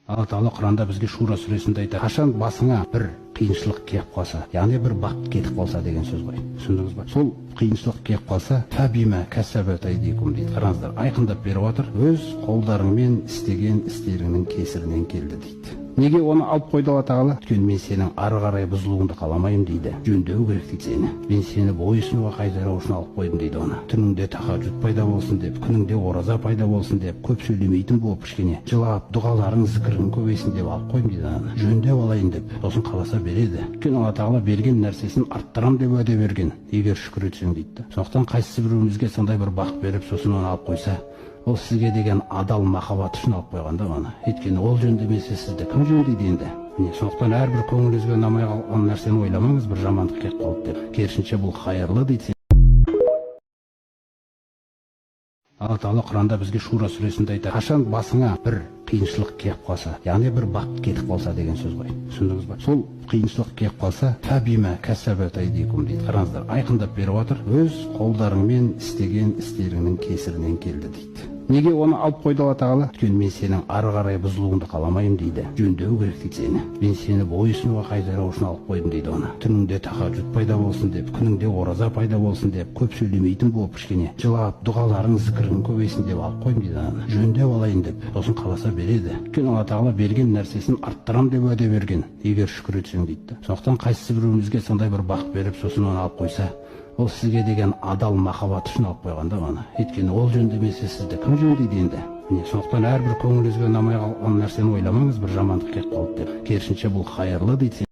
Алла Тағала Құранда бізге Шура сүресінде айтады, қашан басыңа бір қиыншылық келіп қалса, яғни бір бақыт кетіп қалса деген сөз ғой. Түсіндіңіз ба? Сол қиыншылық келіп қалса, фабима кәсәбәт айдикум дейді. Қараңыздар, айқындап беріп отыр. Өз қолдарыңмен істеген істеріңнің кесірінен келді дейді. Неге оны алып қойды Алла Тағала? Өйткені мен сенің ары қарай бұзылуыңды қаламаймын дейді. Жөндеу керек дейді сені. Мен сені бойсынуға қайтару үшін алып қойдым дейді оны. Түніңде тахаджуд пайда болсын деп, күніңде ораза пайда болсын деп, көп сөйлемейтін болып кішкене жылап, дұғаларың, зікірің көбейсін деп алып қойдым дейді оны. Жөндеп алайын деп, сосын қаласа береді. Өйткені Алла Тағала берген нәрсесін арттырам деп уәде берген. Егер шүкір етсең дейді. Сондықтан қайсысы біреуімізге сондай бір бақ беріп, сосын оны алып қойса, ол сізге деген адал махаббат үшін алып қойғанда оны. Өйткені ол жөндемесе сізді кім жөндейді енді? Сондықтан әрбір көңіліңізге ұнамай қалған нәрсені ойламаңыз, бір жамандық келіп қалды деп. Керісінше бұл қайырлы дейді. Алла Тағала Құранда бізге Шура сүресінде айтады, қашан басыңа бір қиыншылық келіп қалса, яғни бір бақыт кетіп қалса деген сөз ғой. Түсіндіңіз ба? Сол қиыншылық келіп қалса, фабима кәсәбәт айдикум дейді. Қараңыздар, айқындап беріп отыр. Өз қолдарыңмен істеген істеріңнің кесірінен келді дейді. Неге оны алып қойды Алла Тағала? Өйткені мен сенің ары қарай бұзылуыңды қаламаймын дейді. Жөндеу керек дейді сені. Мен сені бойсынуға қайтару үшін алып қойдым дейді оны. Түніңде тахаджуд пайда болсын деп, күніңде ораза пайда болсын деп, көп сөйлемейтін болып кішкене жылап, дұғаларың, зікірің көбейсін деп алып қойдым дейді оны. Жөндеп алайын деп, сосын қаласа береді. Өйткені Алла Тағала берген нәрсесін арттырам деп уәде берген. Егер шүкір етсең дейді. Сондықтан қайсысы біреуімізге сондай бір бақ беріп, сосын оны алып қойса, ол сізге деген адал махаббат үшін алып қойғанда оны. Өйткені ол жөндемесе сізді кім жөндейді енді? Сондықтан әрбір көңіліңізге ұнамай қалған нәрсені ойламаңыз, бір жамандық келіп қалды деп. Керісінше бұл қайырлы дейді.